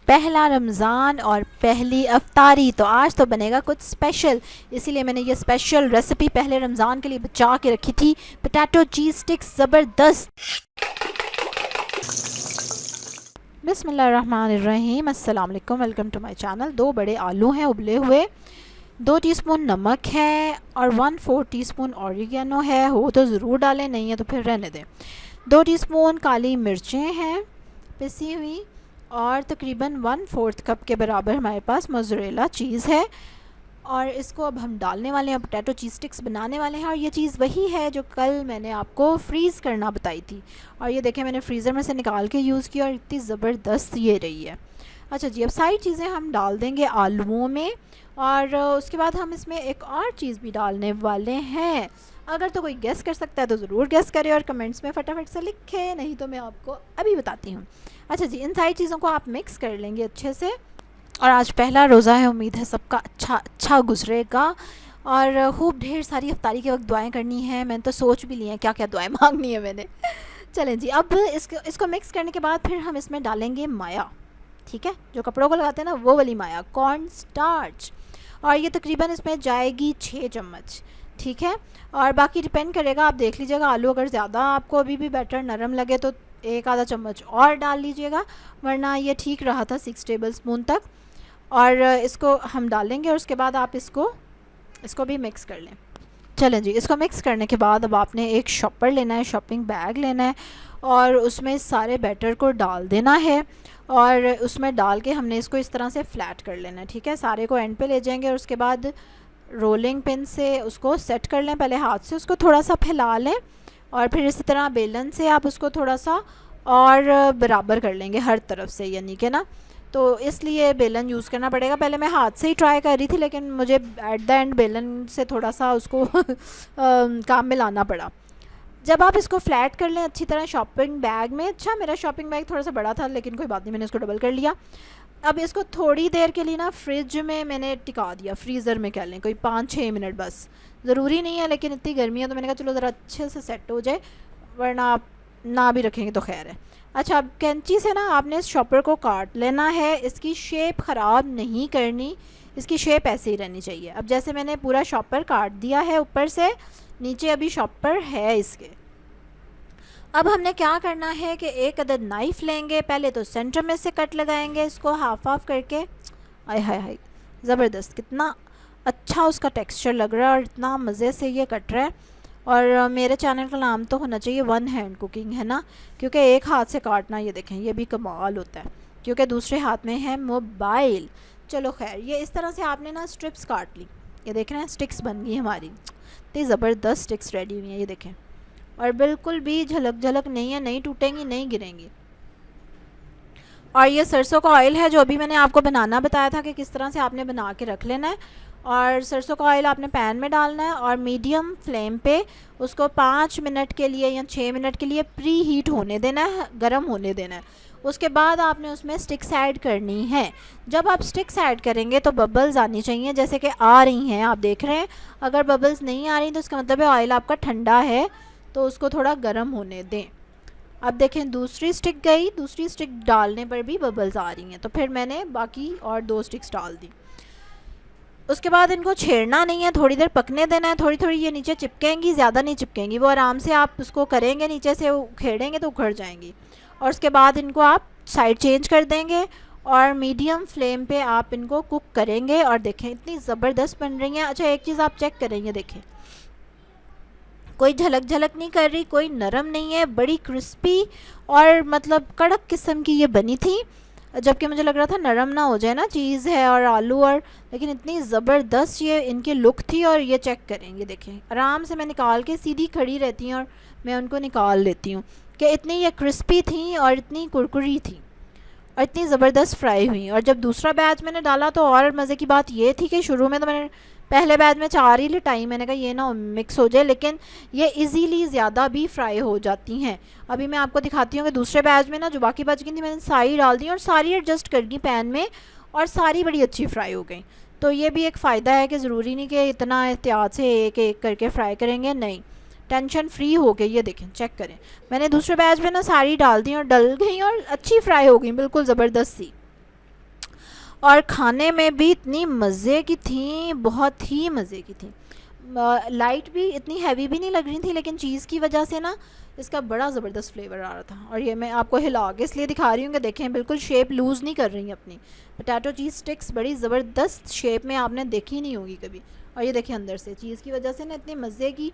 पहला रमज़ान और पहली अफ्तारी, तो आज तो बनेगा कुछ स्पेशल। इसीलिए मैंने ये स्पेशल रेसिपी पहले रमज़ान के लिए बचा के रखी थी। पोटैटो चीज़ स्टिक्स ज़बरदस्त। बिस्मिल्लाहिर्रहमानिर्रहीम, अस्सलाम वालेकुम, वेलकम टू माय चैनल। 2 बड़े आलू हैं उबले हुए, 2 टीस्पून नमक है और 1/4 टीस्पून ऑरिगेनो है। हो तो ज़रूर डालें, नहीं है तो फिर रहने दें। 2 टीस्पून काली मिर्चें हैं पिसी हुई, और तकरीबन 1/4 कप के बराबर हमारे पास मोज़रेला चीज़ है। और इसको अब हम डालने वाले हैं, पोटैटो चीज़ स्टिक्स बनाने वाले हैं। और ये चीज़ वही है जो कल मैंने आपको फ्रीज़ करना बताई थी, और ये देखें मैंने फ्रीज़र में से निकाल के यूज़ किया और इतनी ज़बरदस्त ये रही है। अच्छा जी, अब सारी चीज़ें हम डाल देंगे आलूओं में, और उसके बाद हम इसमें एक और चीज़ भी डालने वाले हैं। अगर तो कोई गेस कर सकता है तो ज़रूर गेस करे और कमेंट्स में फटाफट से लिखे, नहीं तो मैं आपको अभी बताती हूँ। अच्छा जी, इन सारी चीज़ों को आप मिक्स कर लेंगे अच्छे से। और आज पहला रोज़ा है, उम्मीद है सबका अच्छा गुजरेगा, और खूब ढेर सारी इफ्तारी के वक्त दुआएं करनी है। मैंने तो सोच भी ली हैं क्या क्या दुआएं मांगनी है मैंने। चलें जी, अब इसको मिक्स करने के बाद फिर हम इसमें डालेंगे माया। ठीक है, जो कपड़ों को लगाते हैं ना वो वाली माया, कॉर्न स्टार्च। और ये तकरीबन इसमें जाएगी 6 चम्मच। ठीक है, और बाकी डिपेंड करेगा, आप देख लीजिएगा। आलू अगर ज़्यादा आपको अभी भी बैटर नरम लगे तो 1 आधा चम्मच और डाल लीजिएगा, वरना ये ठीक रहा था 6 टेबल स्पून तक। और इसको हम डालेंगे और उसके बाद आप इसको भी मिक्स कर लें। चलें जी, इसको मिक्स करने के बाद अब आपने एक शॉपर लेना है, शॉपिंग बैग लेना है, और उसमें सारे बैटर को डाल देना है। और उसमें डाल के हमने इसको इस तरह से फ्लैट कर लेना है। ठीक है, सारे को एंड पे ले जाएंगे और उसके बाद रोलिंग पिन से उसको सेट कर लें। पहले हाथ से उसको थोड़ा सा फैला लें, और फिर इसी तरह बेलन से आप उसको थोड़ा सा और बराबर कर लेंगे हर तरफ से, यानी कि ना। तो इसलिए बेलन यूज़ करना पड़ेगा। पहले मैं हाथ से ही ट्राई कर रही थी, लेकिन मुझे एट द एंड बेलन से थोड़ा सा उसको काम में लाना पड़ा। जब आप इसको फ्लैट कर लें अच्छी तरह शॉपिंग बैग में। अच्छा, मेरा शॉपिंग बैग थोड़ा सा बड़ा था, लेकिन कोई बात नहीं, मैंने इसको डबल कर लिया। अब इसको थोड़ी देर के लिए ना फ्रिज में मैंने टिका दिया, फ्रीज़र में कह लें, कोई 5-6 मिनट बस। ज़रूरी नहीं है, लेकिन इतनी गर्मी है तो मैंने कहा चलो ज़रा अच्छे से सेट हो जाए, वरना आप ना भी रखेंगे तो खैर है। अच्छा, अब कैंची से ना आपने इस शॉपर को काट लेना है। इसकी शेप ख़राब नहीं करनी, इसकी शेप ऐसे ही रहनी चाहिए। अब जैसे मैंने पूरा शॉपर काट दिया है ऊपर से नीचे, अभी शॉपर है इसके। अब हमने क्या करना है कि एक अदद नाइफ़ लेंगे, पहले तो सेंटर में से कट लगाएंगे इसको हाफ करके। आय हाय हाय, ज़बरदस्त, कितना अच्छा उसका टेक्सचर लग रहा है और इतना मज़े से ये कट रहा है। और मेरे चैनल का नाम तो होना चाहिए वन हैंड कुकिंग, है ना, क्योंकि एक हाथ से काटना, ये देखें, ये भी कमाल होता है, क्योंकि दूसरे हाथ में है मोबाइल। चलो खैर, ये इस तरह से आपने ना स्ट्रिप्स काट ली। ये देख रहे हैं, स्टिक्स बन गई हमारी, इतनी ज़बरदस्त स्टिक्स रेडी हुई हैं, ये देखें। और बिल्कुल भी झलक नहीं है, नहीं टूटेंगी, नहीं गिरेंगी। और ये सरसों का ऑयल है, जो अभी मैंने आपको बनाना बताया था कि किस तरह से आपने बना के रख लेना है। और सरसों का ऑयल आपने पैन में डालना है और मीडियम फ्लेम पे उसको 5 मिनट के लिए या 6 मिनट के लिए प्री हीट होने देना है, गर्म होने देना है। उसके बाद आपने उसमें स्टिक्स ऐड करनी है। जब आप स्टिक्स ऐड करेंगे तो बबल्स आनी चाहिए, जैसे कि आ रही हैं, आप देख रहे हैं। अगर बबल्स नहीं आ रही तो इसका मतलब है ऑयल आपका ठंडा है, तो उसको थोड़ा गर्म होने दें। अब देखें, दूसरी स्टिक गई, दूसरी स्टिक डालने पर भी बबल्स आ रही हैं, तो फिर मैंने बाकी और 2 स्टिक्स डाल दी। उसके बाद इनको छेड़ना नहीं है, थोड़ी देर पकने देना है। थोड़ी थोड़ी ये नीचे चिपकेंगी, ज़्यादा नहीं चिपकेंगी, वो आराम से आप उसको करेंगे, नीचे से उखेड़ेंगे तो उखड़ जाएंगी। और उसके बाद इनको आप साइड चेंज कर देंगे और मीडियम फ्लेम पे आप इनको कुक करेंगे। और देखें, इतनी ज़बरदस्त बन रही हैं। अच्छा, एक चीज़ आप चेक करेंगे, देखें, कोई झलक नहीं कर रही, कोई नरम नहीं है, बड़ी क्रिस्पी और मतलब कड़क किस्म की ये बनी थी। जबकि मुझे लग रहा था नरम ना हो जाए ना, चीज़ है और आलू, और लेकिन इतनी ज़बरदस्त ये इनकी लुक थी। और ये चेक करेंगे, देखें, आराम से मैं निकाल के सीधी खड़ी रहती हूँ और मैं उनको निकाल लेती हूँ कि इतनी ये क्रिस्पी थी और इतनी कुरकुरी थी और इतनी ज़बरदस्त फ्राई हुई। और जब दूसरा बैच मैंने डाला तो और मज़े की बात ये थी कि शुरू में तो मैंने पहले बैच में 4 ही लिटाई, मैंने कहा ये ना मिक्स हो जाए, लेकिन ये इजीली ज़्यादा भी फ्राई हो जाती हैं। अभी मैं आपको दिखाती हूँ कि दूसरे बैच में ना जो बाकी बच गई थी, मैंने सारी डाल दी और सारी एडजस्ट कर गई पैन में, और सारी बड़ी अच्छी फ्राई हो गई। तो ये भी एक फ़ायदा है कि ज़रूरी नहीं कि इतना एहतियात से एक एक करके फ्राई करेंगे, नहीं, टेंशन फ्री हो गई। ये देखें, चेक करें, मैंने दूसरे बैच में ना सारी डाल दी और डल गई और अच्छी फ्राई हो गई, बिल्कुल ज़बरदस्त सी। और खाने में भी इतनी मज़े की थी, बहुत ही मज़े की थी। लाइट भी इतनी हैवी भी नहीं लग रही थी, लेकिन चीज़ की वजह से ना इसका बड़ा ज़बरदस्त फ्लेवर आ रहा था। और ये मैं आपको हिला के इसलिए दिखा रही हूँ कि देखें बिल्कुल शेप लूज़ नहीं कर रही है अपनी। पोटैटो चीज़ स्टिक्स बड़ी ज़बरदस्त शेप में आपने देखी नहीं होगी कभी। और ये देखें अंदर से चीज़ की वजह से ना इतनी मज़े की।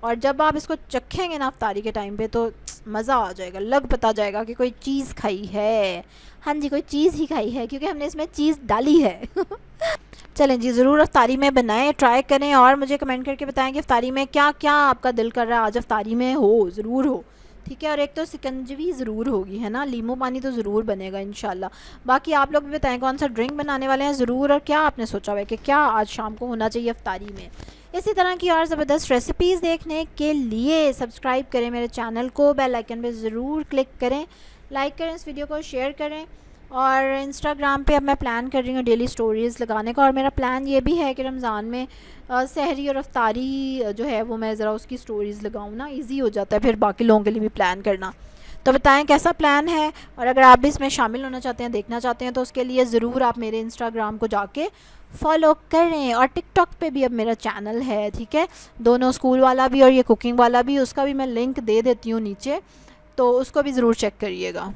और जब आप इसको चखेंगे ना अफ्तारी के टाइम पे तो मज़ा आ जाएगा, लग पता जाएगा कि कोई चीज़ खाई है। हाँ जी, कोई चीज़ ही खाई है, क्योंकि हमने इसमें चीज़ डाली है। चलें जी, ज़रूर अफ्तारी में बनाएं, ट्राई करें और मुझे कमेंट करके बताएं कि अफ्तारी में क्या क्या आपका दिल कर रहा है आज अफ्तारी में हो, ज़रूर हो। ठीक है, और एक तो सिकंजवी ज़रूर होगी, है ना, नींबू पानी तो ज़रूर बनेगा इंशाल्लाह। बाकी आप लोग भी बताएं कौन सा ड्रिंक बनाने वाले हैं ज़रूर, और क्या आपने सोचा हुआ है कि क्या आज शाम को होना चाहिए अफ्तारी में। इसी तरह की और ज़बरदस्त रेसिपीज़ देखने के लिए सब्सक्राइब करें मेरे चैनल को, बेल आइकन पे ज़रूर क्लिक करें, लाइक करें इस वीडियो को, शेयर करें। और इंस्टाग्राम पे अब मैं प्लान कर रही हूँ डेली स्टोरीज़ लगाने का, और मेरा प्लान ये भी है कि रमज़ान में सहरी और अफ्तारी जो है वो मैं ज़रा उसकी स्टोरीज़ लगाऊँ ना, इजी हो जाता है फिर बाकी लोगों के लिए भी प्लान करना। तो बताएं कैसा प्लान है, और अगर आप भी इसमें शामिल होना चाहते हैं, देखना चाहते हैं, तो उसके लिए ज़रूर आप मेरे इंस्टाग्राम को जाके फॉलो करें। और टिकटॉक पे भी अब मेरा चैनल है, ठीक है, दोनों, स्कूल वाला भी और ये कुकिंग वाला भी, उसका भी मैं लिंक दे देती हूँ नीचे, तो उसको भी ज़रूर चेक करिएगा।